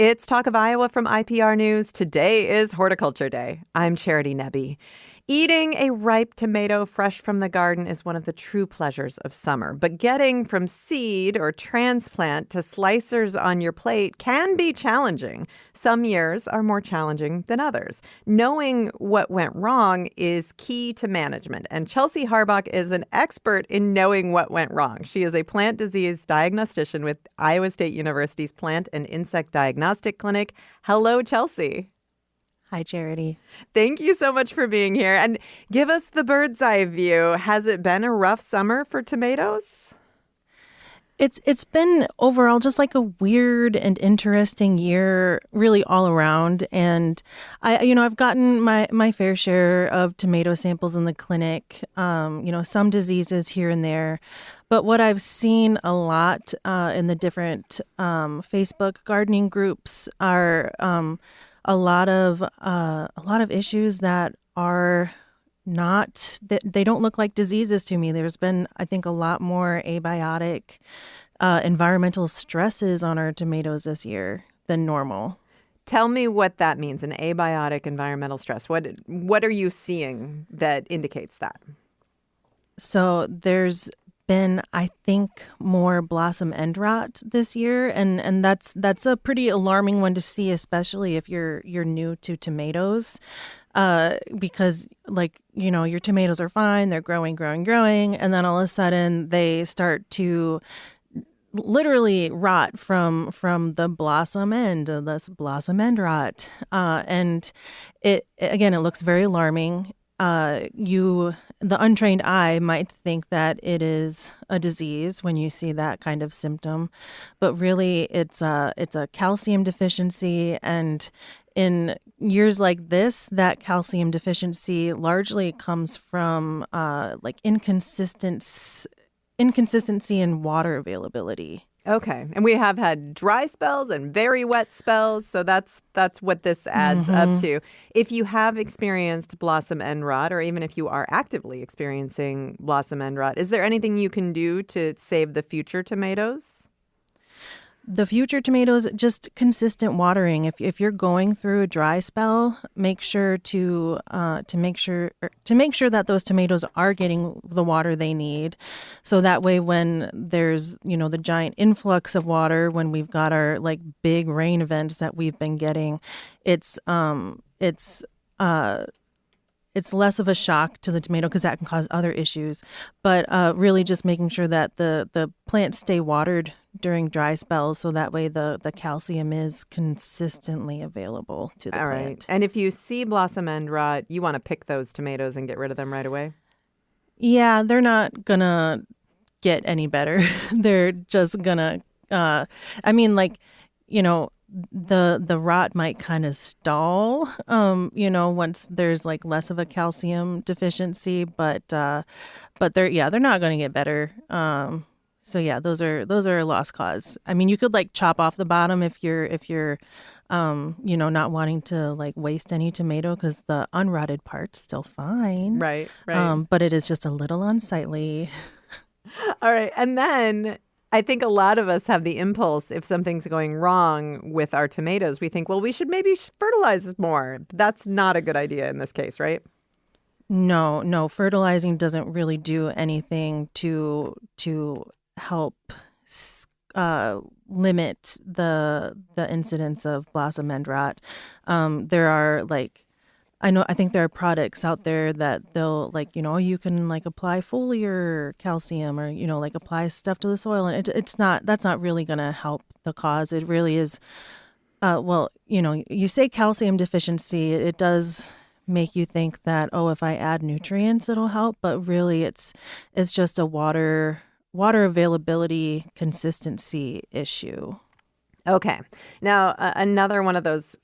It's Talk of Iowa from IPR News. Today is Horticulture Day. I'm Charity Nebbe. Eating a ripe tomato fresh from the garden is one of the true pleasures of summer. But getting from seed or transplant to slicers on your plate can be challenging. Some years are more challenging than others. Knowing what went wrong is key to management. And Chelsea Harbach is an expert in knowing what went wrong. She is a plant disease diagnostician with Iowa State University's Plant and Insect Diagnostic Clinic. Hello, Chelsea. Hi, Charity. Thank you so much for being here. And give us the bird's eye view. Has it been a rough summer for tomatoes? It's been overall just like a weird and interesting year, really all around. And I've gotten my fair share of tomato samples in the clinic. Some diseases here and there. But what I've seen a lot in the different Facebook gardening groups are a lot of issues that are not, they don't look like diseases to me. There's been, I think, a lot more abiotic environmental stresses on our tomatoes this year than normal. Tell me what that means, an abiotic environmental stress. What are you seeing that indicates that? So there's been, I think, more blossom end rot this year, and that's a pretty alarming one to see, especially if you're new to tomatoes, because your tomatoes are fine, they're growing, and then all of a sudden they start to literally rot from the blossom end, this blossom end rot, and it looks very alarming. The untrained eye might think that it is a disease when you see that kind of symptom, but really it's a calcium deficiency. And in years like this, that calcium deficiency largely comes from inconsistency in water availability. Okay. And we have had dry spells and very wet spells. So that's what this adds up to. If you have experienced blossom end rot, or even if you are actively experiencing blossom end rot, is there anything you can do to save the future tomatoes? The future tomatoes, just consistent watering. If you're going through a dry spell, make sure to make sure that those tomatoes are getting the water they need. So that way, when there's the giant influx of water, when we've got our big rain events that we've been getting, it's less of a shock to the tomato because that can cause other issues. But really just making sure that the plants stay watered during dry spells, so that way the calcium is consistently available to the plant. All right. And if you see blossom end rot, you want to pick those tomatoes and get rid of them right away? Yeah, they're not going to get any better. They're just going to, the rot might kind of stall, once there's less of a calcium deficiency, but they're not going to get better. So yeah, those are a lost cause. I mean, you could chop off the bottom if you're not wanting to waste any tomato because the unrotted part's still fine. Right. But it is just a little unsightly. All right. And then I think a lot of us have the impulse, if something's going wrong with our tomatoes, we think, well, we should maybe fertilize more. That's not a good idea in this case, right? No, fertilizing doesn't really do anything to help limit the incidence of blossom end rot. There are I think there are products out there that they'll you can apply foliar calcium or apply stuff to the soil, and that's not really going to help the cause. It really is you say calcium deficiency, it does make you think that if I add nutrients it'll help, but really it's just a water availability consistency issue. Okay. Now, another one of those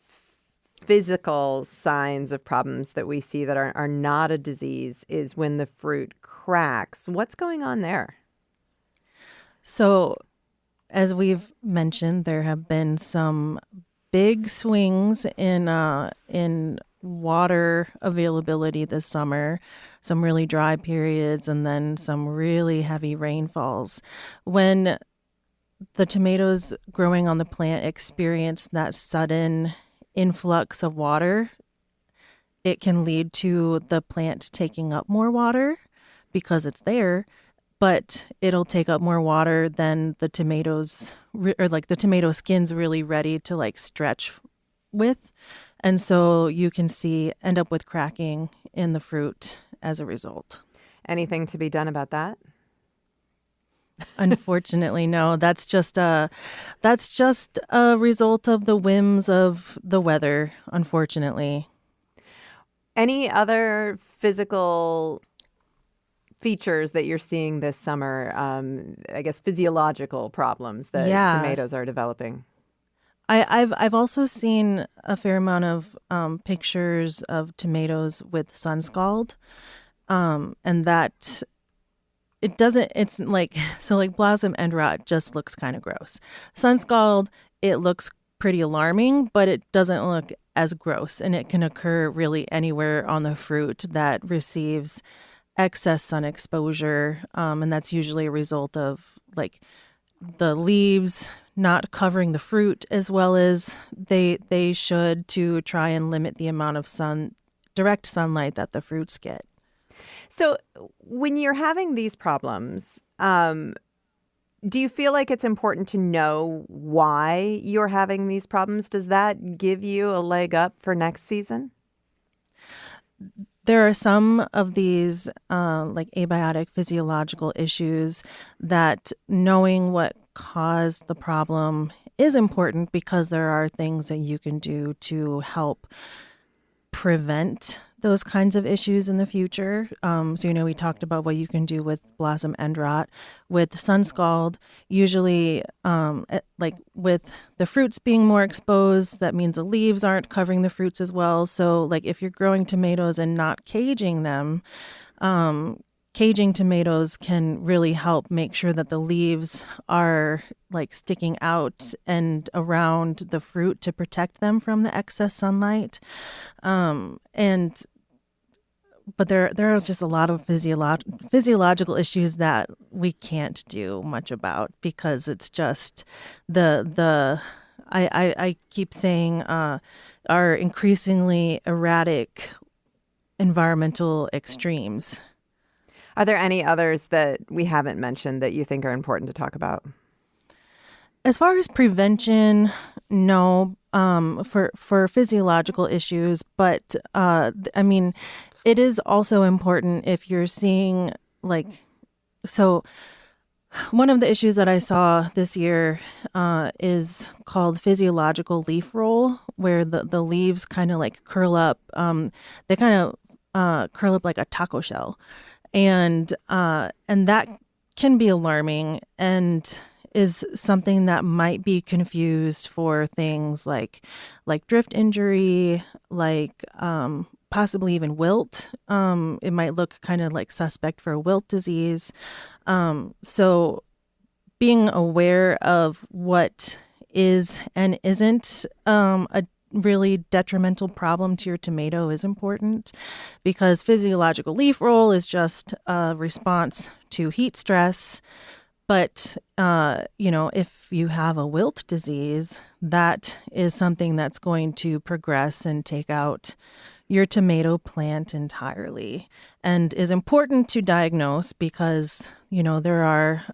physical signs of problems that we see that are not a disease is when the fruit cracks. What's going on there? So, as we've mentioned, there have been some big swings in water availability this summer, some really dry periods, and then some really heavy rainfalls. When the tomatoes growing on the plant experience that sudden influx of water, it can lead to the plant taking up more water because it's there, but it'll take up more water than the tomatoes or like the tomato skin's really ready to like stretch with. And so you can end up with cracking in the fruit as a result. Anything to be done about that? Unfortunately, no. That's just a result of the whims of the weather, unfortunately. Any other physical features that you're seeing this summer, I guess physiological problems that tomatoes are developing? I've also seen a fair amount of pictures of tomatoes with sun scald, and that it doesn't. It's like so like blossom end rot just looks kind of gross. Sun scald, it looks pretty alarming, but it doesn't look as gross, and it can occur really anywhere on the fruit that receives excess sun exposure, and that's usually a result of like the leaves not covering the fruit as well as they should, to try and limit the amount of direct sunlight that the fruits get. So when you're having these problems, do you feel like it's important to know why you're having these problems? Does that give you a leg up for next season? There are some of these like abiotic physiological issues that knowing what caused the problem is important, because there are things that you can do to help prevent those kinds of issues in the future. So, we talked about what you can do with blossom end rot. With sun scald, usually like with the fruits being more exposed, that means the leaves aren't covering the fruits as well. So like if you're growing tomatoes and not caging them, caging tomatoes can really help make sure that the leaves are like sticking out and around the fruit to protect them from the excess sunlight. But there are just a lot of physiological issues that we can't do much about, because it's just I keep saying our increasingly erratic environmental extremes. Are there any others that we haven't mentioned that you think are important to talk about? As far as prevention, no, for physiological issues, but I mean, it is also important if you're seeing so one of the issues that I saw this year is called physiological leaf roll, where the leaves kind of like curl up. They kind of curl up like a taco shell. And that can be alarming and is something that might be confused for things like drift injury, like possibly even wilt. It might look kind of like suspect for wilt disease. So being aware of what is and isn't a really detrimental problem to your tomato is important, because physiological leaf roll is just a response to heat stress. But, if you have a wilt disease, that is something that's going to progress and take out your tomato plant entirely, and is important to diagnose because, there are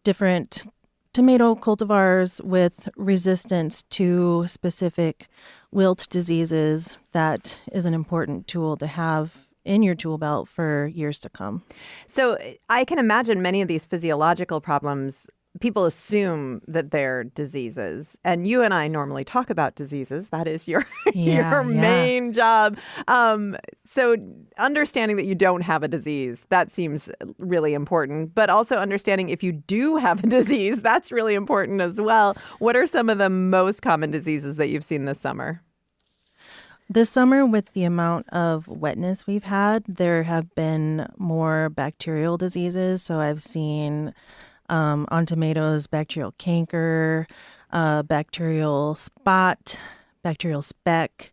different tomato cultivars with resistance to specific wilt diseases. That is an important tool to have in your tool belt for years to come. So I can imagine many of these physiological problems, people assume that they're diseases. And you and I normally talk about diseases. That is your main job. So understanding that you don't have a disease, that seems really important. But also understanding if you do have a disease, that's really important as well. What are some of the most common diseases that you've seen this summer? This summer, with the amount of wetness we've had, there have been more bacterial diseases. So I've seen on tomatoes bacterial canker, bacterial spot, bacterial speck.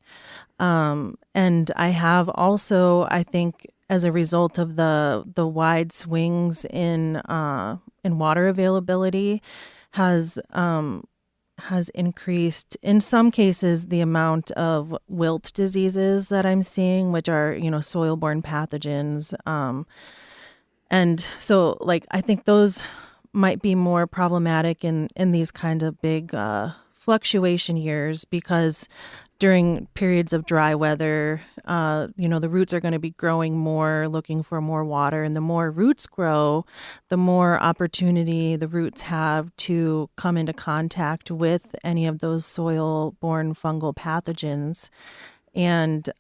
And I have also, I think, as a result of the wide swings in in water availability has increased, in some cases, the amount of wilt diseases that I'm seeing, which are, soil-borne pathogens. And so, I think those might be more problematic in these kind of big fluctuation years, because during periods of dry weather, the roots are going to be growing more, looking for more water. And the more roots grow, the more opportunity the roots have to come into contact with any of those soil-borne fungal pathogens. And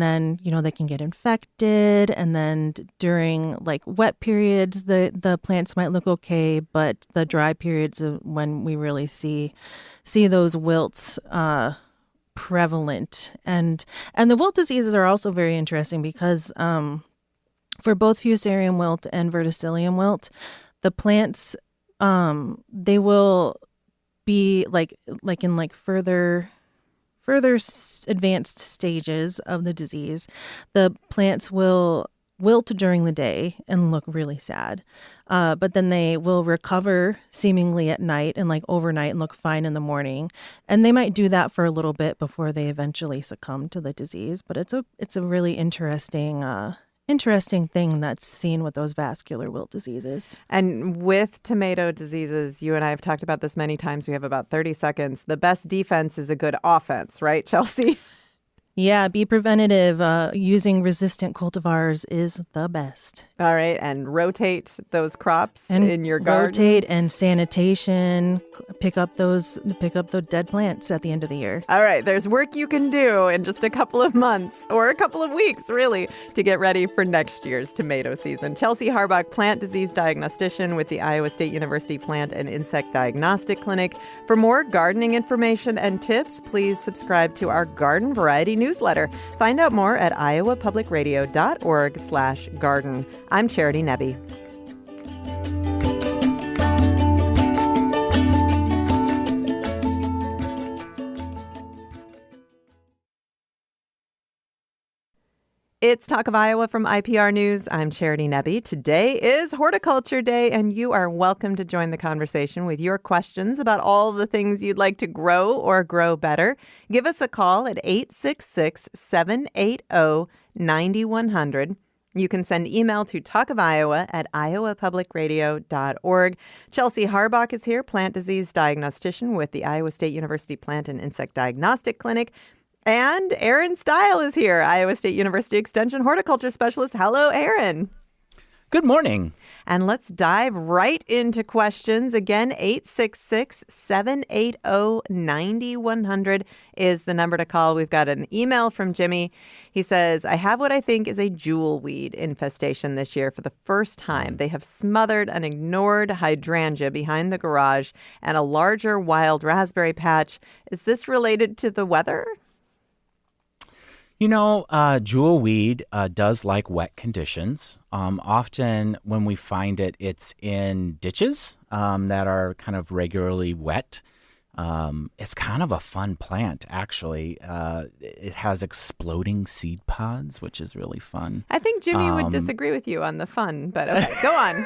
then, they can get infected. And then during wet periods, the plants might look okay, but the dry periods of when we really see those wilts prevalent. And the wilt diseases are also very interesting because for both Fusarium wilt and Verticillium wilt, the plants they will be in further advanced stages of the disease. The plants will wilt during the day and look really sad. But then they will recover seemingly at night and overnight and look fine in the morning. And they might do that for a little bit before they eventually succumb to the disease. But it's a really interesting thing that's seen with those vascular wilt diseases. And with tomato diseases, you and I have talked about this many times. We have about 30 seconds. The best defense is a good offense, right, Chelsea? Yeah, be preventative. Using resistant cultivars is the best. All right, and rotate those crops in your garden. Rotate and sanitation. Pick up the dead plants at the end of the year. All right, there's work you can do in just a couple of months or a couple of weeks, really, to get ready for next year's tomato season. Chelsea Harbach, plant disease diagnostician with the Iowa State University Plant and Insect Diagnostic Clinic. For more gardening information and tips, please subscribe to our Garden Variety newsletter. Find out more at iowapublicradio.org/garden. I'm Charity Nebbe. It's Talk of Iowa from IPR News. I'm Charity Nebbe. Today is Horticulture Day, and you are welcome to join the conversation with your questions about all the things you'd like to grow or grow better. Give us a call at 866-780-9100. You can send email to talkofiowa@iowapublicradio.org. Chelsea Harbach is here, plant disease diagnostician with the Iowa State University Plant and Insect Diagnostic Clinic. And Aaron Steil is here, Iowa State University Extension horticulture specialist. Hello, Aaron. Good morning. And let's dive right into questions. Again, 866-780-9100 is the number to call. We've got an email from Jimmy. He says, I have what I think is a jewel weed infestation this year for the first time. They have smothered an ignored hydrangea behind the garage and a larger wild raspberry patch. Is this related to the weather? You know, jewel weed does like wet conditions. Often when we find it, it's in ditches that are kind of regularly wet. It's kind of a fun plant, actually. It has exploding seed pods, which is really fun. I think Jimmy would disagree with you on the fun, but okay, go on.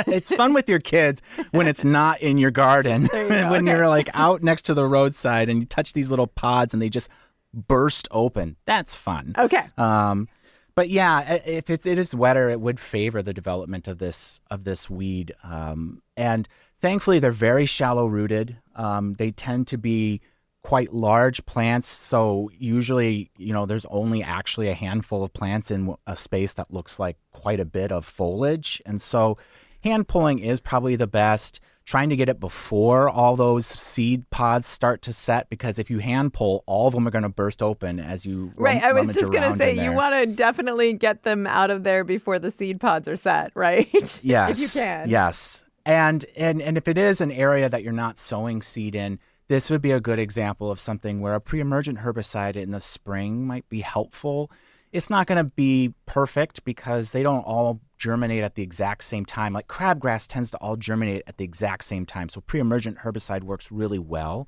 It's fun with your kids when it's not in your garden. When you're out next to the roadside and you touch these little pods and they just burst open. That's fun. Okay. But yeah, if it is wetter, it would favor the development of this weed. And thankfully, they're very shallow rooted. They tend to be quite large plants. So usually, there's only actually a handful of plants in a space that looks like quite a bit of foliage. And so hand pulling is probably the best. Trying to get it before all those seed pods start to set, because if you hand pull, all of them are going to burst open as you Right, I was just going to say, you want to definitely get them out of there before the seed pods are set, right? Yes. If you can. Yes. And if it is an area that you're not sowing seed in, this would be a good example of something where a pre-emergent herbicide in the spring might be helpful. It's not going to be perfect because they don't all germinate at the exact same time. Like crabgrass tends to all germinate at the exact same time. So pre-emergent herbicide works really well.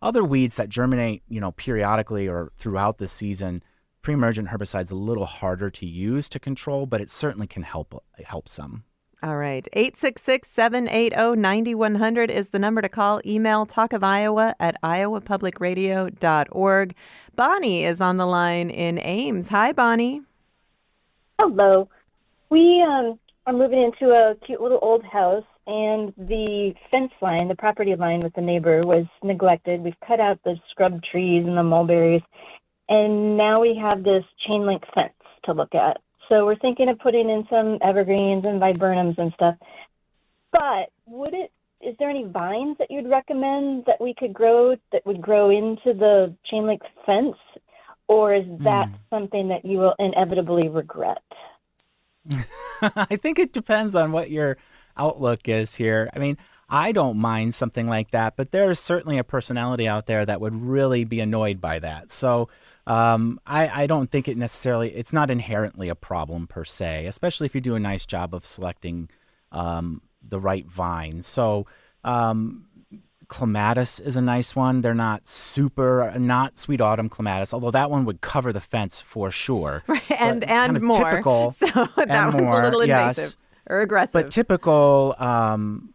Other weeds that germinate, periodically or throughout the season, pre-emergent herbicide's a little harder to use to control, but it certainly can help some. All right. 866-780-9100 is the number to call. Email talkofiowa@iowapublicradio.org. Bonnie is on the line in Ames. Hi, Bonnie. Hello. We are moving into a cute little old house, and the fence line, the property line with the neighbor, was neglected. We've cut out the scrub trees and the mulberries, and now we have this chain link fence to look at. So we're thinking of putting in some evergreens and viburnums and stuff. But is there any vines that you'd recommend that we could grow that would grow into the chain link fence? Or is that something that you will inevitably regret? I think it depends on what your outlook is here. I mean, I don't mind something like that, but there is certainly a personality out there that would really be annoyed by that. So I don't think it's not inherently a problem per se, especially if you do a nice job of selecting the right vines. So clematis is a nice one. They're not sweet autumn clematis, although that one would cover the fence for sure. Right, and kind of more. Typical, so that one's a little invasive. Yes. Or aggressive. But typical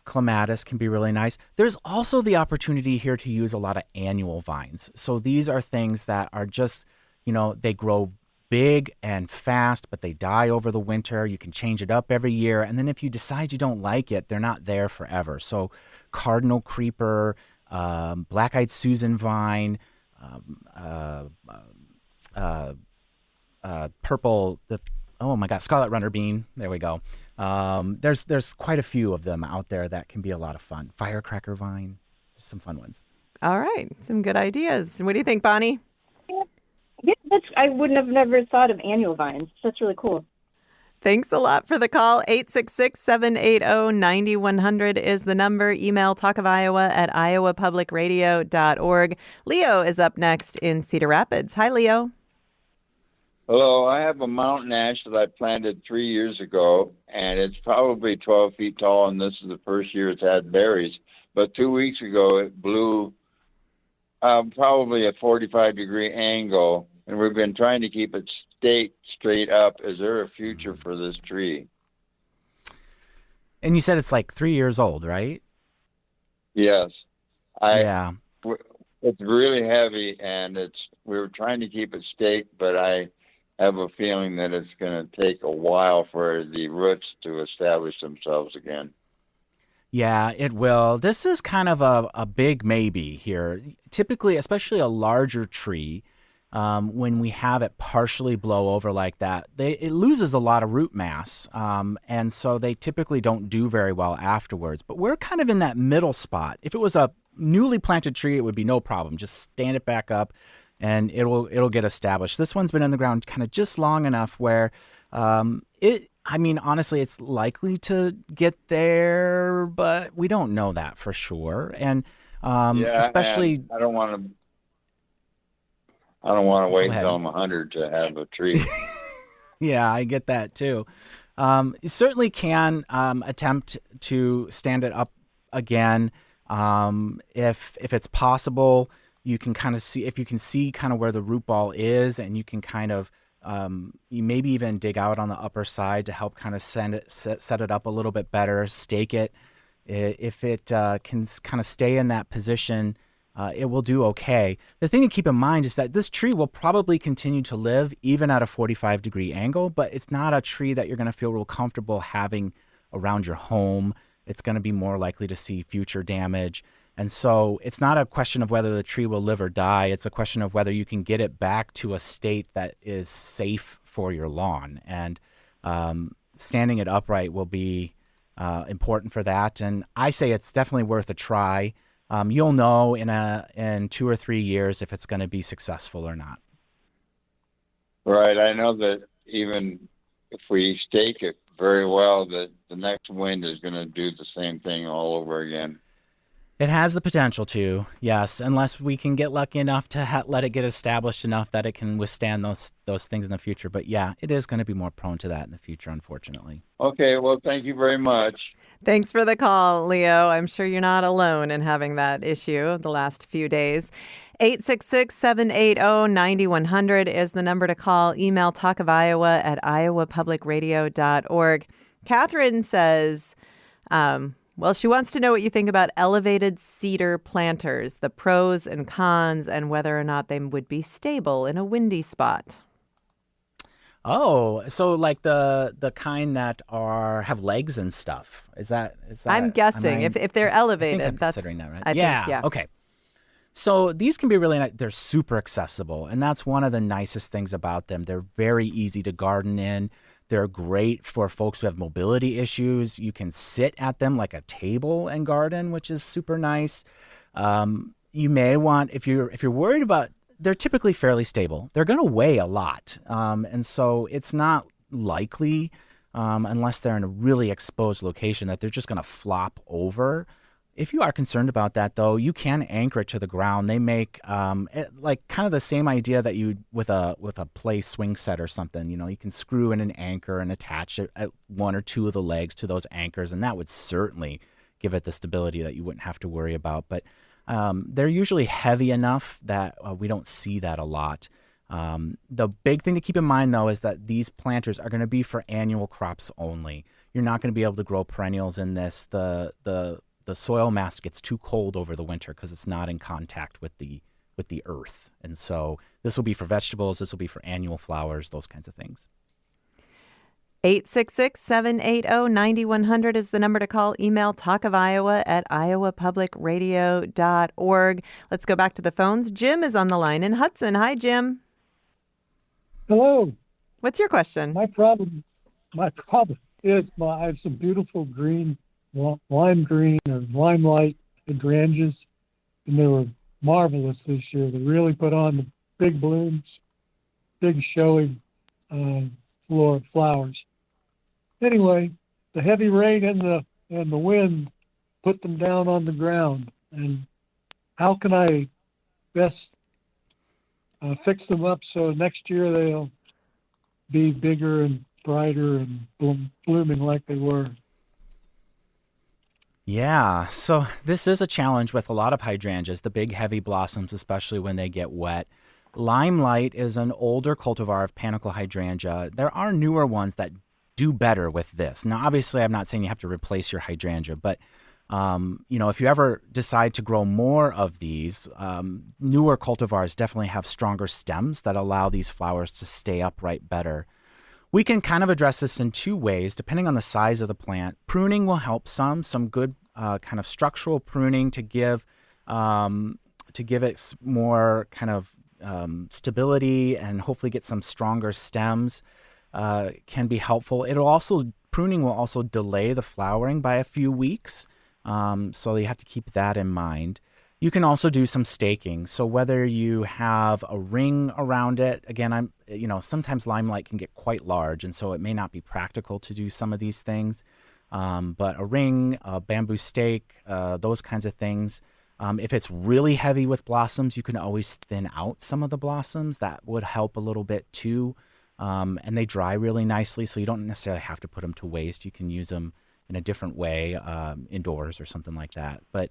clematis can be really nice. There's also the opportunity here to use a lot of annual vines. So these are things that are just, they grow big and fast, but they die over the winter. You can change it up every year. And then if you decide you don't like it, they're not there forever. So cardinal creeper, black-eyed Susan vine, purple, scarlet runner bean. There we go. There's quite a few of them out there that can be a lot of fun. Firecracker vine, some fun ones. All right, some good ideas. What do you think, Bonnie? Yeah, I wouldn't have never thought of annual vines. That's really cool. Thanks a lot for the call. 866-780-9100 is the number. Email talkofiowa@iowapublicradio.org. Leo is up next in Cedar Rapids. Hi, Leo. Hello, I have a mountain ash that I planted 3 years ago, and it's probably 12 feet tall, and this is the first year it's had berries. But 2 weeks ago, it blew probably a 45-degree angle, and we've been trying to keep it straight up. Is there a future for this tree? And you said it's like 3 years old, right? Yes. Yeah. It's really heavy, and we were trying to keep it staked, but I have a feeling that it's going to take a while for the roots to establish themselves again. Yeah, it will. This is kind of a big maybe here. Typically, especially a larger tree, when we have it partially blow over like that, it loses a lot of root mass, and so they typically don't do very well afterwards. But we're kind of in that middle spot. If it was a newly planted tree, it would be no problem. Just stand it back up, and it'll get established. This one's been in the ground kind of just long enough where honestly, it's likely to get there, but we don't know that for sure. And especially, and I don't want to wait until I'm 100 to have a tree. Yeah, I get that too. You certainly can attempt to stand it up again. If it's possible, you can kind of see kind of where the root ball is, and you can kind of you maybe even dig out on the upper side to help kind of set it up a little bit better, stake it. If it can kind of stay in that position, it will do okay. The thing to keep in mind is that this tree will probably continue to live even at a 45-degree angle, but it's not a tree that you're going to feel real comfortable having around your home. It's going to be more likely to see future damage. And so it's not a question of whether the tree will live or die. It's a question of whether you can get it back to a state that is safe for your lawn. And standing it upright will be important for that. And I say it's definitely worth a try. You'll know in 2 or 3 years if it's going to be successful or not. Right. I know that even if we stake it very well, that the next wind is going to do the same thing all over again. It has the potential to, yes, unless we can get lucky enough to let it get established enough that it can withstand those things in the future. But yeah, it is going to be more prone to that in the future, unfortunately. Okay, well, thank you very much. Thanks for the call, Leo. I'm sure you're not alone in having that issue the last few days. 866-780-9100 is the number to call. Email talkofiowa@iowapublicradio.org. Catherine says, well, she wants to know what you think about elevated cedar planters, the pros and cons, and whether or not they would be stable in a windy spot. Oh, so like the kind that have legs and stuff. Is that? I'm guessing if they're elevated. I think I'm that's considering that, right? I think, yeah. Okay. So these can be really nice. They're super accessible, and that's one of the nicest things about them. They're very easy to garden in. They're great for folks who have mobility issues. You can sit at them like a table and garden, which is super nice. You may want, if you're worried about, they're typically fairly stable. They're going to weigh a lot, and so it's not likely, unless they're in a really exposed location, that they're just going to flop over. If you are concerned about that, though, you can anchor it to the ground. They make like kind of the same idea that you with a play swing set or something. You know, you can screw in an anchor and attach one or two of the legs to those anchors, and that would certainly give it the stability that you wouldn't have to worry about. But they're usually heavy enough that we don't see that a lot. The big thing to keep in mind, though, is that these planters are going to be for annual crops only. You're not going to be able to grow perennials in this. The soil mass gets too cold over the winter because it's not in contact with the earth. And so this will be for vegetables, this will be for annual flowers, those kinds of things. 866-780-9100 is the number to call. Email talkofiowa@iowapublicradio.org. Let's go back to the phones. Jim is on the line in Hudson. Hi, Jim. Hello. What's your question? My problem is I have some beautiful green, lime green or limelight hydrangeas, and they were marvelous this year. They really put on the big blooms, big showy flowers. Anyway, the heavy rain and the wind put them down on the ground. And how can I best fix them up so next year they'll be bigger and brighter and blooming like they were? Yeah, so this is a challenge with a lot of hydrangeas, the big heavy blossoms, especially when they get wet. Limelight is an older cultivar of panicle hydrangea. There are newer ones that do better with this. Now, obviously, I'm not saying you have to replace your hydrangea, but if you ever decide to grow more of these, newer cultivars definitely have stronger stems that allow these flowers to stay upright better. We can kind of address this in two ways, depending on the size of the plant. Pruning will help some good kind of structural pruning to give it more kind of stability and hopefully get some stronger stems can be helpful. Pruning will also delay the flowering by a few weeks, so you have to keep that in mind. You can also do some staking. So whether you have a ring around it, again, sometimes limelight can get quite large, and so it may not be practical to do some of these things. But a ring, a bamboo stake, those kinds of things. If it's really heavy with blossoms, you can always thin out some of the blossoms. That would help a little bit too. And they dry really nicely, so you don't necessarily have to put them to waste. You can use them in a different way, indoors or something like that. But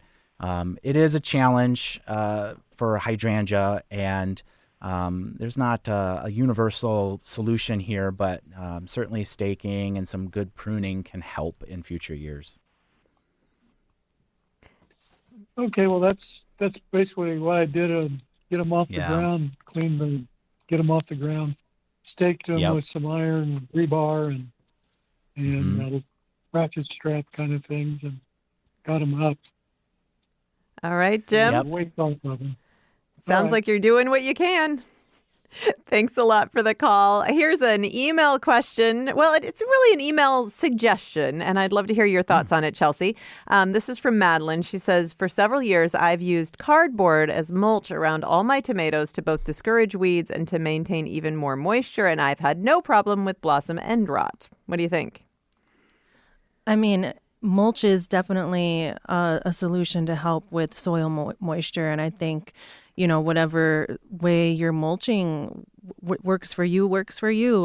it is a challenge for hydrangea, and there's not a universal solution here, but certainly staking and some good pruning can help in future years. Okay, well that's basically what I did. Get them off the ground, get them off the ground, staked them with some iron rebar and ratchet strap kind of things, and got them up. All right, Jim. Sounds like you're doing what you can. Thanks a lot for the call. Here's an email question. Well, it's really an email suggestion, and I'd love to hear your thoughts on it, Chelsea. This is from Madeline. She says, for several years, I've used cardboard as mulch around all my tomatoes to both discourage weeds and to maintain even more moisture, and I've had no problem with blossom end rot. What do you think? I mean, mulch is definitely a solution to help with soil moisture, and I think whatever way you're mulching works for you.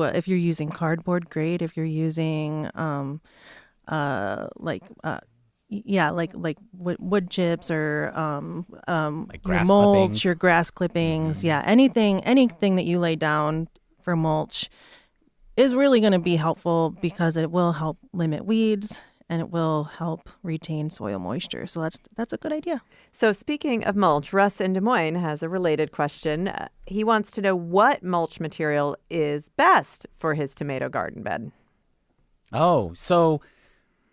If you're using cardboard, great. If you're using like wood chips or like grass your mulch, clippings. your grass clippings, anything that you lay down for mulch is really going to be helpful because it will help limit weeds and it will help retain soil moisture. So that's a good idea. So speaking of mulch, Russ in Des Moines has a related question. He wants to know what mulch material is best for his tomato garden bed. Oh, so,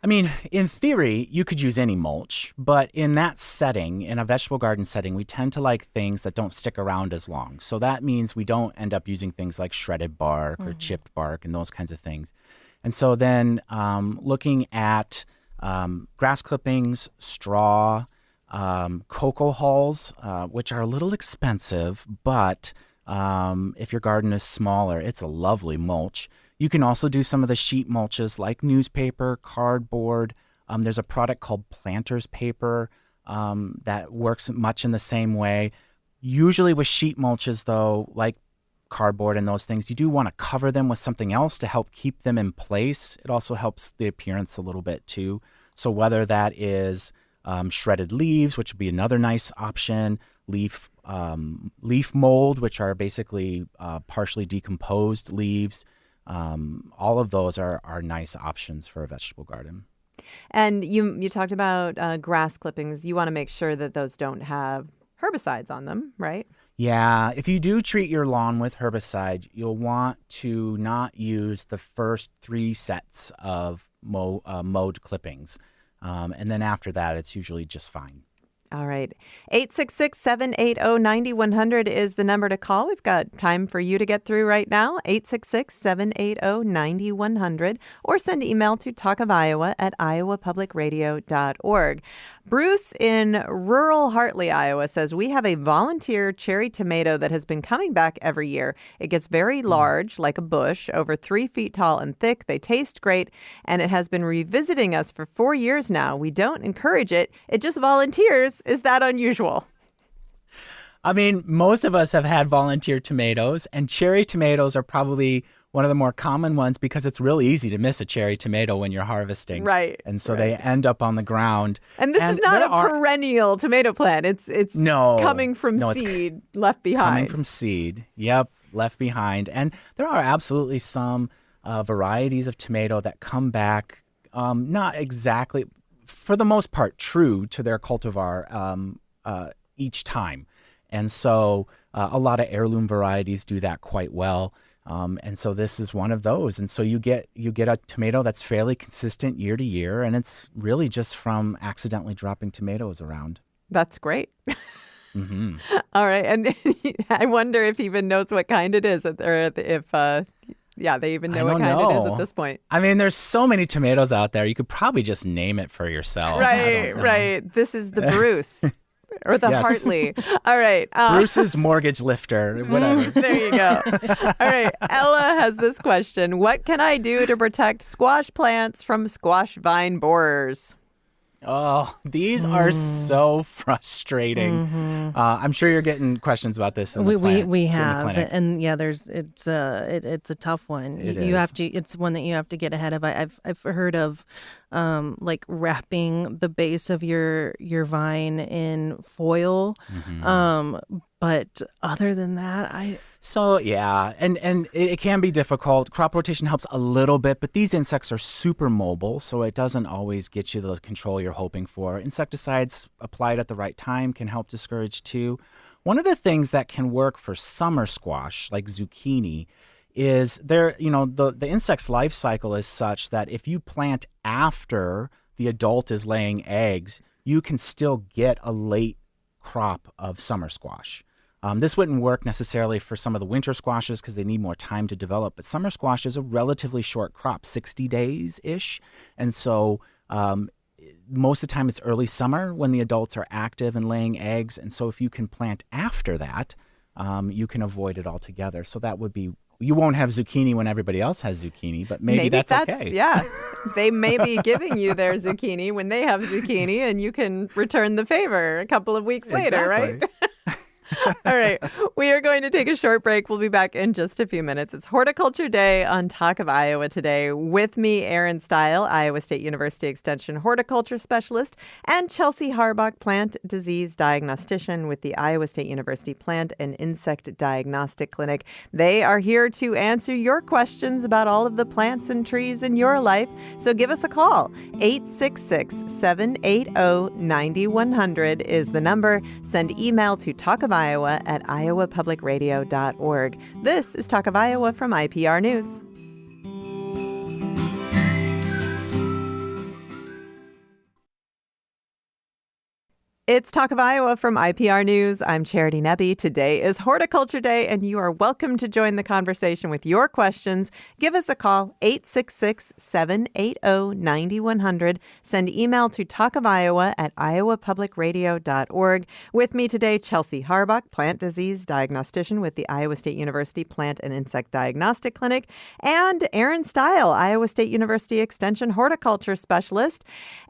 I mean, in theory, you could use any mulch, but in that setting, in a vegetable garden setting, we tend to like things that don't stick around as long. So that means we don't end up using things like shredded bark or chipped bark and those kinds of things. And so then looking at grass clippings, straw, cocoa hulls, which are a little expensive, but if your garden is smaller, it's a lovely mulch. You can also do some of the sheet mulches like newspaper, cardboard. There's a product called Planter's Paper that works much in the same way. Usually with sheet mulches, though, like cardboard and those things, you do want to cover them with something else to help keep them in place. It also helps the appearance a little bit too. So whether that is shredded leaves, which would be another nice option, leaf mold, which are basically partially decomposed leaves. All of those are nice options for a vegetable garden. And you talked about grass clippings. You want to make sure that those don't have herbicides on them, right? Yeah, if you do treat your lawn with herbicide, you'll want to not use the first 3 sets of mowed clippings. And then after that, it's usually just fine. All right. 866-780-9100 is the number to call. We've got time for you to get through right now. 866-780-9100 or send email to talkofiowa@iowapublicradio.org. Bruce in rural Hartley, Iowa says, we have a volunteer cherry tomato that has been coming back every year. It gets very large, like a bush, over 3 feet tall and thick. They taste great, and it has been revisiting us for 4 years now. We don't encourage it. It just volunteers. Is that unusual? I mean, most of us have had volunteer tomatoes, and cherry tomatoes are probably one of the more common ones because it's really easy to miss a cherry tomato when you're harvesting. Right. And so they end up on the ground. And this is not a perennial tomato plant. It's coming from seed left behind. Coming from seed. Yep, left behind. And there are absolutely some varieties of tomato that come back not exactly, for the most part, true to their cultivar each time. And so a lot of heirloom varieties do that quite well. And so this is one of those. And so you get a tomato that's fairly consistent year to year, and it's really just from accidentally dropping tomatoes around. That's great. Mm-hmm. All right. And I wonder if he even knows what kind it is, or if they even know what kind it is at this point. I mean, there's so many tomatoes out there. You could probably just name it for yourself. Right. This is the Bruce. Or the Hartley. All right. Bruce's mortgage lifter, whatever. There you go. All right. Ella has this question. What can I do to protect squash plants from squash vine borers? Oh, these are so frustrating. I'm sure you're getting questions about this. We have, and yeah, it's a tough one. It's one that you have to get ahead of. I've heard of like wrapping the base of your vine in foil. But other than that, and it can be difficult. Crop rotation helps a little bit, but these insects are super mobile, so it doesn't always get you the control you're hoping for. Insecticides applied at the right time can help discourage too. One of the things that can work for summer squash, like zucchini, is the insect's life cycle is such that if you plant after the adult is laying eggs, you can still get a late crop of summer squash. This wouldn't work necessarily for some of the winter squashes because they need more time to develop, but summer squash is a relatively short crop, 60 days-ish. And so most of the time it's early summer when the adults are active and laying eggs. And so if you can plant after that, you can avoid it altogether. So that would be, you won't have zucchini when everybody else has zucchini, but maybe that's okay. Yeah. They may be giving you their zucchini when they have zucchini, and you can return the favor a couple of weeks later, right? All right. We are going to take a short break. We'll be back in just a few minutes. It's Horticulture Day on Talk of Iowa today. With me, Aaron Steil, Iowa State University Extension horticulture specialist, and Chelsea Harbach, plant disease diagnostician with the Iowa State University Plant and Insect Diagnostic Clinic. They are here to answer your questions about all of the plants and trees in your life. So give us a call. 866-780-9100 is the number. Send email to talkofiowa@iowapublicradio.org. This is Talk of Iowa from IPR News. It's Talk of Iowa from IPR News. I'm Charity Nebbe. Today is Horticulture Day, and you are welcome to join the conversation with your questions. Give us a call, 866-780-9100. Send email to talkofiowa@iowapublicradio.org. With me today, Chelsea Harbach, plant disease diagnostician with the Iowa State University Plant and Insect Diagnostic Clinic, and Aaron Steil, Iowa State University Extension horticulture specialist.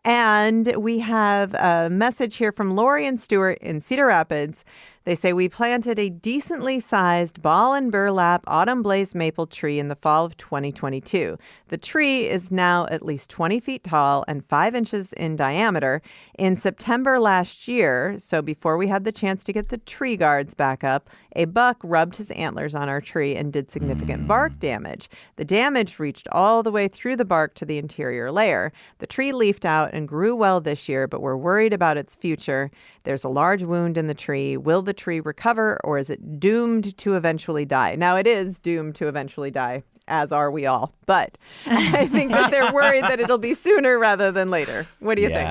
And we have a message here from Lori and Stewart in Cedar Rapids. They say, we planted a decently sized ball and burlap autumn blaze maple tree in the fall of 2022. The tree is now at least 20 feet tall and 5 inches in diameter. In September last year, so before we had the chance to get the tree guards back up, a buck rubbed his antlers on our tree and did significant bark damage. The damage reached all the way through the bark to the interior layer. The tree leafed out and grew well this year, but we're worried about its future. There's a large wound in the tree. Will the tree recover, or is it doomed to eventually die? Now, it is doomed to eventually die, as are we all. But I think that they're worried that it'll be sooner rather than later. What do you think?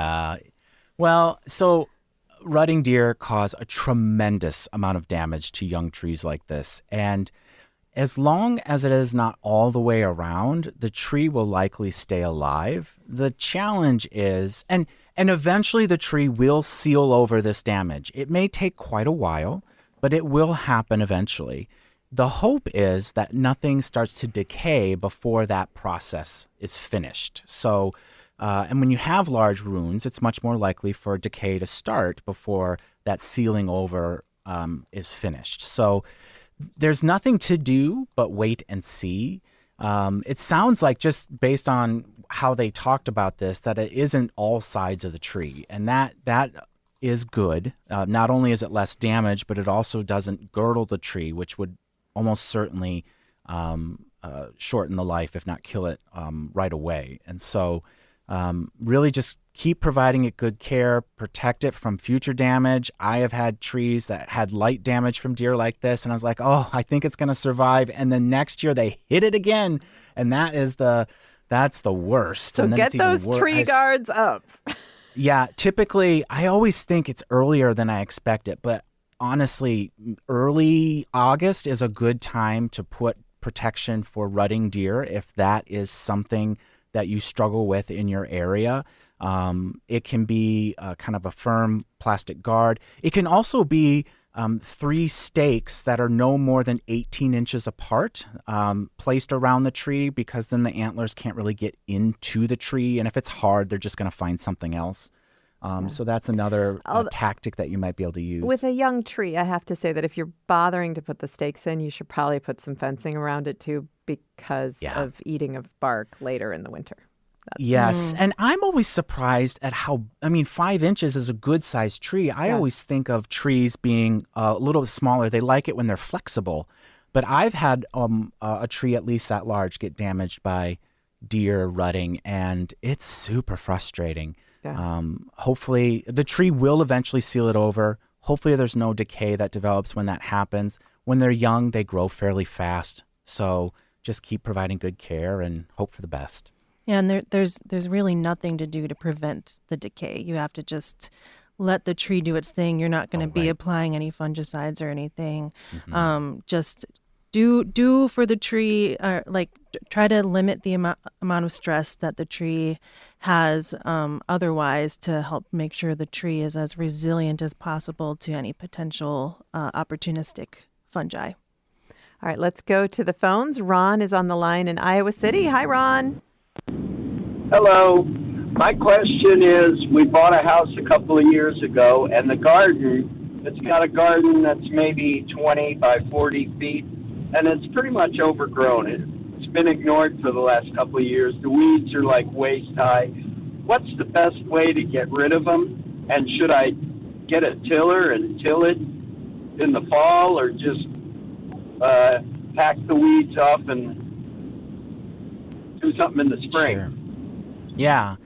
Well, so rutting deer cause a tremendous amount of damage to young trees like this. And as long as it is not all the way around, the tree will likely stay alive. The challenge is, and eventually the tree will seal over this damage. It may take quite a while, but it will happen eventually. The hope is that nothing starts to decay before that process is finished. So, and when you have large wounds, it's much more likely for decay to start before that sealing over is finished. So there's nothing to do but wait and see. It sounds like, just based on how they talked about this, that it isn't all sides of the tree. And that is good. Not only is it less damage, but it also doesn't girdle the tree, which would almost certainly shorten the life, if not kill it right away. And so really just keep providing it good care, protect it from future damage. I have had trees that had light damage from deer like this, and I was like, oh, I think it's going to survive. And then next year they hit it again, and that's the worst. So and then get those tree guards up. Yeah, typically I always think it's earlier than I expect it, but honestly, early August is a good time to put protection for rutting deer if that is something that you struggle with in your area. It can be kind of a firm plastic guard. It can also be 3 stakes that are no more than 18 inches apart, placed around the tree, because then the antlers can't really get into the tree. And if it's hard, they're just going to find something else. So that's another tactic that you might be able to use. With a young tree, I have to say that if you're bothering to put the stakes in, you should probably put some fencing around it too, because of eating of bark later in the winter. Yes. And I'm always surprised at 5 inches is a good sized tree. I always think of trees being a little bit smaller. They like it when they're flexible. But I've had a tree at least that large get damaged by deer rutting, and it's super frustrating. Yeah. Hopefully the tree will eventually seal it over. Hopefully there's no decay that develops when that happens. When they're young, they grow fairly fast. So just keep providing good care and hope for the best. Yeah, and there's really nothing to do to prevent the decay. You have to just let the tree do its thing. You're not going to be applying any fungicides or anything. Mm-hmm. Just do for the tree, try to limit the amount of stress that the tree has otherwise, to help make sure the tree is as resilient as possible to any potential opportunistic fungi. All right, let's go to the phones. Ron is on the line in Iowa City. Hi, Ron. Hello. My question is, we bought a house a couple of years ago, and the garden It's got a garden that's maybe 20 by 40 feet, and it's pretty much overgrown. It's been ignored for the last couple of years. The weeds are like waist high. What's the best way to get rid of them? And should I get a tiller and till it in the fall, or just pack the weeds off and do something in the spring? Sure. Yeah.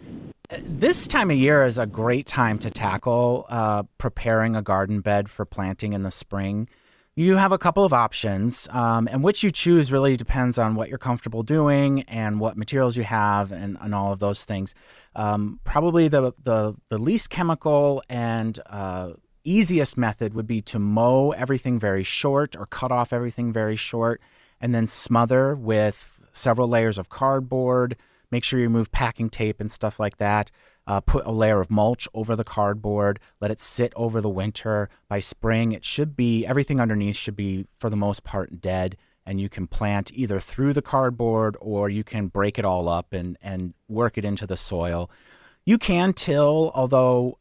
This time of year is a great time to tackle preparing a garden bed for planting in the spring. You have a couple of options, and which you choose really depends on what you're comfortable doing and what materials you have and all of those things. Probably the least chemical and easiest method would be to mow everything very short or cut off everything very short and then smother with several layers of cardboard. Make sure you remove packing tape and stuff like that. Put a layer of mulch over the cardboard. Let it sit over the winter. By spring, everything underneath should be, for the most part, dead. And you can plant either through the cardboard or you can break it all up and work it into the soil. You can till, although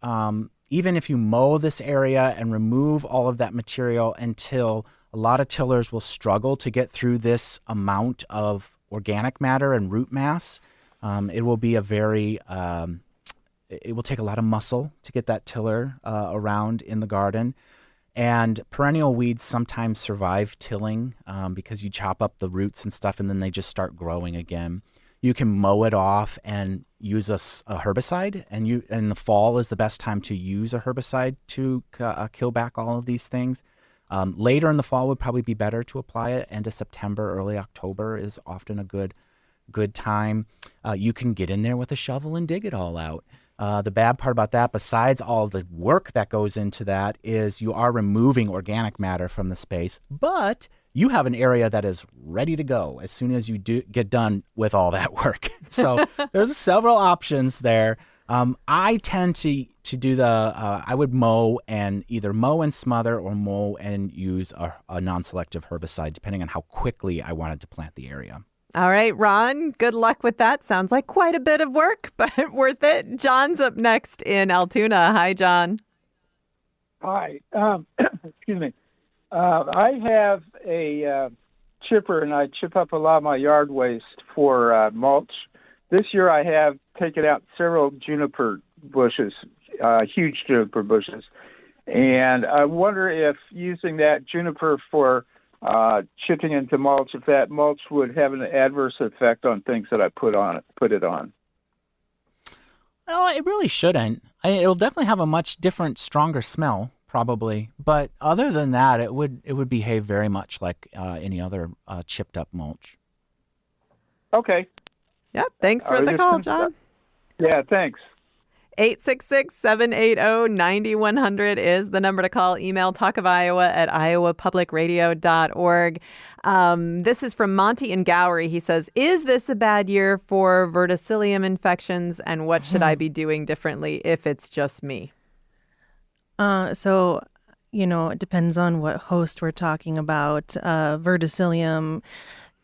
even if you mow this area and remove all of that material and till, a lot of tillers will struggle to get through this amount of organic matter and root mass. It will be it will take a lot of muscle to get that tiller around in the garden. And perennial weeds sometimes survive tilling because you chop up the roots and stuff and then they just start growing again. You can mow it off and use a herbicide, and in the fall is the best time to use a herbicide to kill back all of these things. Later in the fall would probably be better to apply it. End of September, early October is often a good time. You can get in there with a shovel and dig it all out. The bad part about that, besides all the work that goes into that, is you are removing organic matter from the space, but you have an area that is ready to go as soon as you get done with all that work. So there's several options there. I tend to do I would mow and either mow and smother or mow and use a non-selective herbicide, depending on how quickly I wanted to plant the area. All right, Ron, good luck with that. Sounds like quite a bit of work, but worth it. John's up next in Altoona. Hi, John. Hi. Excuse me. I have a chipper, and I chip up a lot of my yard waste for mulch. This year I have taken out several juniper bushes, huge juniper bushes, and I wonder if using that juniper for chipping into mulch, if that mulch would have an adverse effect on things that I put it on. Well, it really shouldn't. It'll definitely have a much different, stronger smell, probably. But other than that, it would behave very much like any other chipped up mulch. Okay. Yep. Thanks for the call, John. Yeah, thanks. 866-780-9100 is the number to call. Email talkofiowa@iowapublicradio.org. This is from Monty in Gowrie. He says, is this a bad year for verticillium infections, and what should I be doing differently if it's just me? So, it depends on what host we're talking about. Verticillium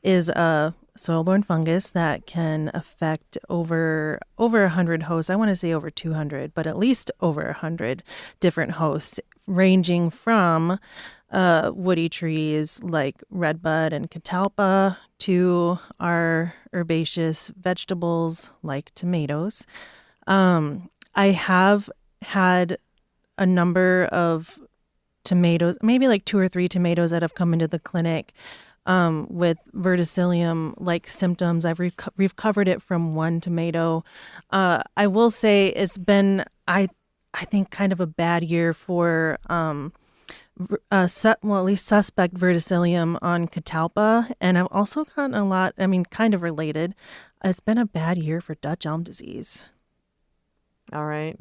is a soil-borne fungus that can affect over 100 hosts. I want to say over 200, but at least over 100 different hosts, ranging from woody trees like redbud and catalpa to our herbaceous vegetables like tomatoes. I have had a number of tomatoes, maybe like 2 or 3 tomatoes that have come into the clinic with verticillium-like symptoms. I've recovered it from one tomato. I will say it's been, I think, kind of a bad year for, at least suspect verticillium on catalpa. And I've also gotten a lot, kind of related. It's been a bad year for Dutch elm disease. All right.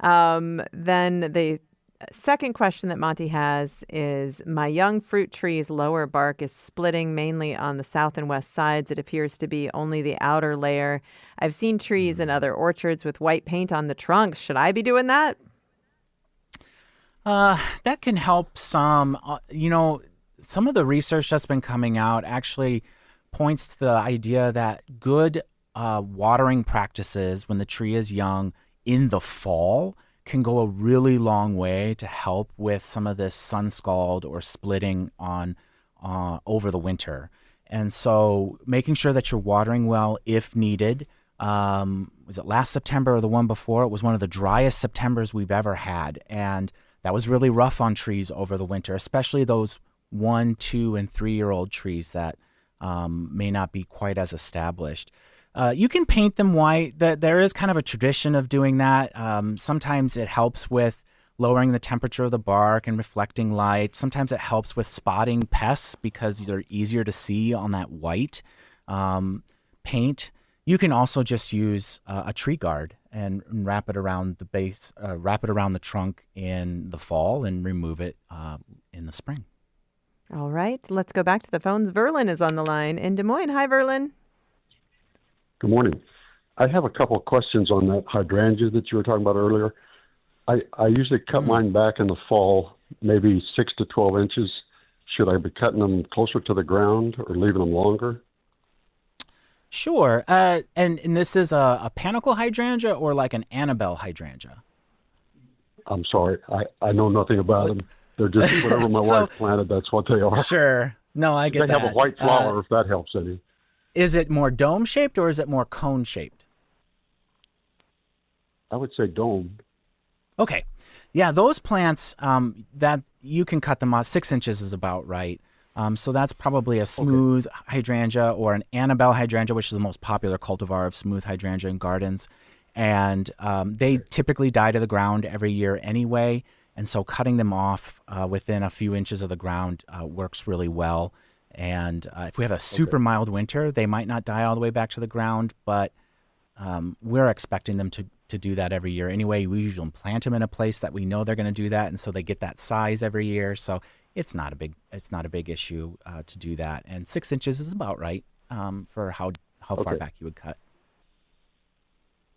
Then the second question that Monty has is, my young fruit tree's lower bark is splitting mainly on the south and west sides. It appears to be only the outer layer. I've seen trees in other orchards with white paint on the trunks. Should I be doing that? That can help some. Some of the research that's been coming out actually points to the idea that good watering practices when the tree is young in the fall can go a really long way to help with some of this sun scald or splitting on over the winter. And so making sure that you're watering well if needed. Was it last September or the one before? It was one of the driest Septembers we've ever had. And that was really rough on trees over the winter, especially those 1, 2, and 3-year-old trees that may not be quite as established. You can paint them white. There is kind of a tradition of doing that. Sometimes it helps with lowering the temperature of the bark and reflecting light. Sometimes it helps with spotting pests because they're easier to see on that white paint. You can also just use a tree guard and wrap it around the base, wrap it around the trunk in the fall and remove it in the spring. All right, let's go back to the phones. Verlin is on the line in Des Moines. Hi, Verlin. Good morning. I have a couple of questions on that hydrangea that you were talking about earlier. I usually cut mine back in the fall, maybe 6 to 12 inches. Should I be cutting them closer to the ground or leaving them longer? Sure. And this is a panicle hydrangea or like an Annabelle hydrangea? I'm sorry. I know nothing about them. They're just whatever my wife planted, that's what they are. Sure. No, I get that. They have a white flower, if that helps any. Is it more dome-shaped or is it more cone-shaped? I would say dome. Okay. Yeah, those plants, that you can cut them off. 6 inches is about right. So that's probably a smooth hydrangea or an Annabelle hydrangea, which is the most popular cultivar of smooth hydrangea in gardens. And they typically die to the ground every year anyway. And so cutting them off within a few inches of the ground works really well. And if we have a super mild winter, they might not die all the way back to the ground, but we're expecting them to do that every year anyway. We usually plant them in a place that we know they're going to do that, and so they get that size every year. So it's not a big issue to do that. And 6 inches is about right for how far back you would cut.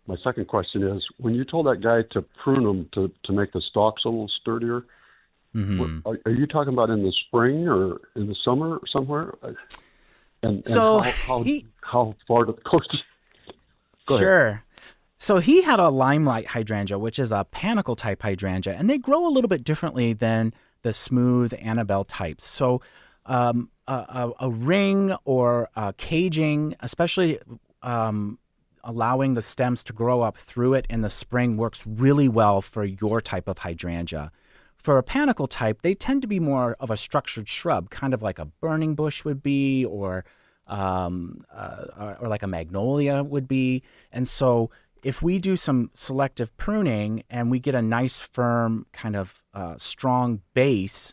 My second question is, when you told that guy to prune them to make the stalks a little sturdier, are you talking about in the spring or in the summer or somewhere? And so how far to the coast? Sure. So he had a limelight hydrangea, which is a panicle type hydrangea, and they grow a little bit differently than the smooth Annabelle types. So a ring or caging, especially allowing the stems to grow up through it in the spring, works really well for your type of hydrangea. For a panicle type, they tend to be more of a structured shrub, kind of like a burning bush would be, or like a magnolia would be. And so if we do some selective pruning and we get a nice, firm, kind of strong base,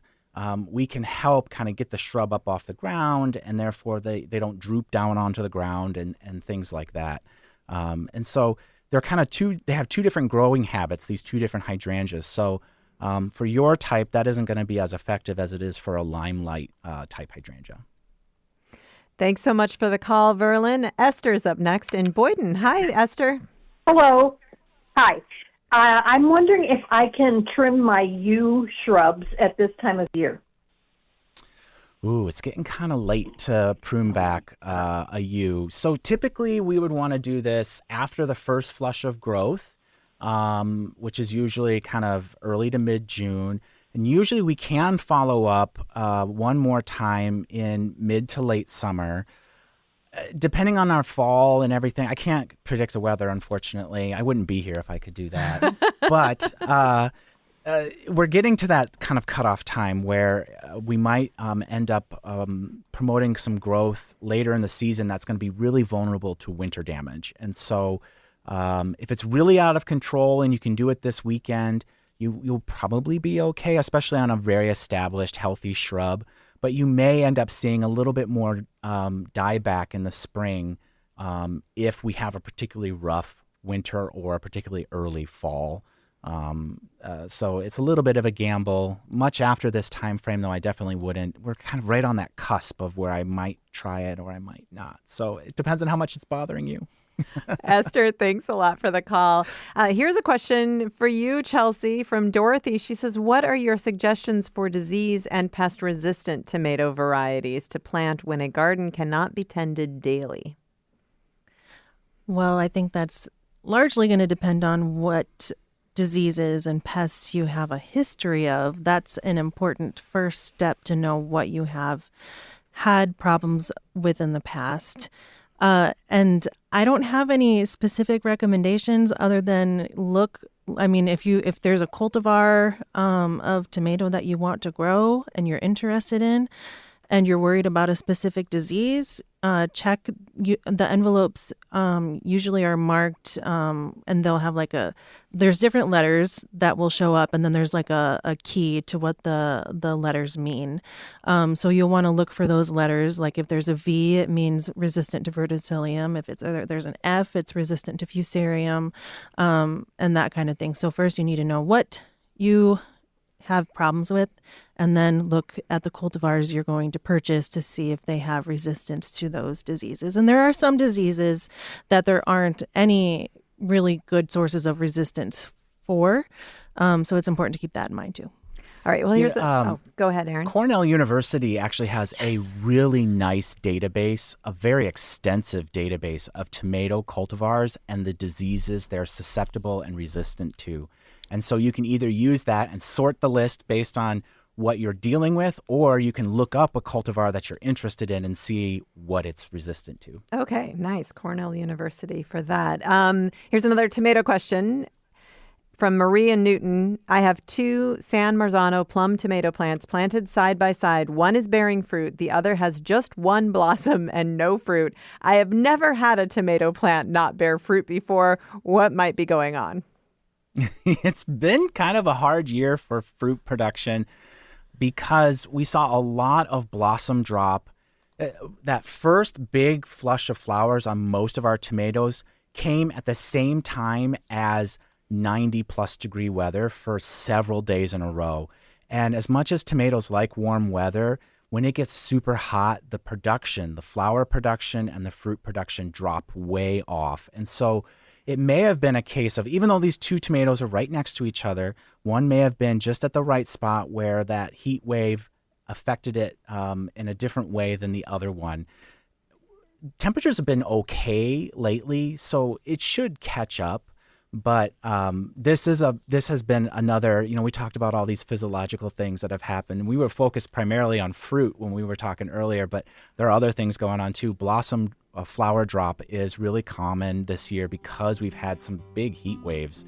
we can help kind of get the shrub up off the ground, and therefore they don't droop down onto the ground and things like that. And so they're kind of they have two different growing habits, these two different hydrangeas. So for your type, that isn't going to be as effective as it is for a limelight type hydrangea. Thanks so much for the call, Verlin. Esther's up next in Boynton. Hi, Esther. Hello. Hi. I'm wondering if I can trim my yew shrubs at this time of year. Ooh, it's getting kind of late to prune back a yew. So typically we would want to do this after the first flush of growth, which is usually kind of early to mid-June. And usually we can follow up one more time in mid to late summer. Depending on our fall and everything, I can't predict the weather, unfortunately. I wouldn't be here if I could do that. But we're getting to that kind of cutoff time where we might end up promoting some growth later in the season that's going to be really vulnerable to winter damage. And so if it's really out of control and you can do it this weekend, you'll probably be okay, especially on a very established, healthy shrub. But you may end up seeing a little bit more dieback in the spring if we have a particularly rough winter or a particularly early fall. So it's a little bit of a gamble. Much after this time frame, though, I definitely wouldn't. We're kind of right on that cusp of where I might try it or I might not. So it depends on how much it's bothering you. Esther, thanks a lot for the call. Here's a question for you, Chelsea, from Dorothy. She says, what are your suggestions for disease and pest-resistant tomato varieties to plant when a garden cannot be tended daily? Well, I think that's largely going to depend on what diseases and pests you have a history of, that's an important first step to know what you have had problems with in the past. And I don't have any specific recommendations other than if there's a cultivar of tomato that you want to grow and you're interested in, and you're worried about a specific disease, check the envelopes. Usually are marked, and they'll have there's different letters that will show up, and then there's a key to what the letters mean. So you'll want to look for those letters. Like if there's a V, it means resistant to verticillium. If there's an F, it's resistant to fusarium, and that kind of thing. So first you need to know what you have problems with, and then look at the cultivars you're going to purchase to see if they have resistance to those diseases. And there are some diseases that there aren't any really good sources of resistance for. So it's important to keep that in mind too. All right. Well, here's go ahead, Aaron. Cornell University actually has a really nice database, a very extensive database of tomato cultivars and the diseases they're susceptible and resistant to. And so you can either use that and sort the list based on what you're dealing with, or you can look up a cultivar that you're interested in and see what it's resistant to. Okay, nice. Cornell University for that. Here's another tomato question from Marie in Newton. I have 2 San Marzano plum tomato plants planted side by side. One is bearing fruit. The other has just 1 blossom and no fruit. I have never had a tomato plant not bear fruit before. What might be going on? It's been kind of a hard year for fruit production because we saw a lot of blossom drop. That first big flush of flowers on most of our tomatoes came at the same time as 90-plus degree weather for several days in a row. And as much as tomatoes like warm weather, when it gets super hot, the flower production and the fruit production drop way off. And so it may have been a case of, even though these 2 tomatoes are right next to each other, one may have been just at the right spot where that heat wave affected it in a different way than the other one. Temperatures have been okay lately, so it should catch up. But this has been another, we talked about all these physiological things that have happened. We were focused primarily on fruit when we were talking earlier, but there are other things going on too. Blossom flower drop is really common this year because we've had some big heat waves.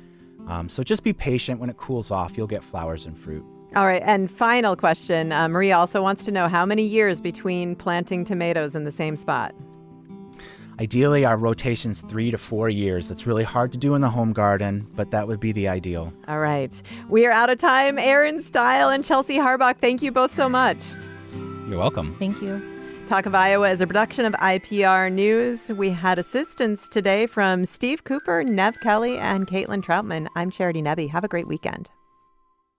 So just be patient. When it cools off, you'll get flowers and fruit. All right. And final question. Maria also wants to know how many years between planting tomatoes in the same spot? Ideally, our rotation's 3 to 4 years. That's really hard to do in the home garden, but that would be the ideal. All right. We are out of time. Aaron Steil and Chelsea Harbach, thank you both so much. You're welcome. Thank you. Talk of Iowa is a production of IPR News. We had assistance today from Steve Cooper, Nev Kelly, and Caitlin Troutman. I'm Charity Nebbe. Have a great weekend.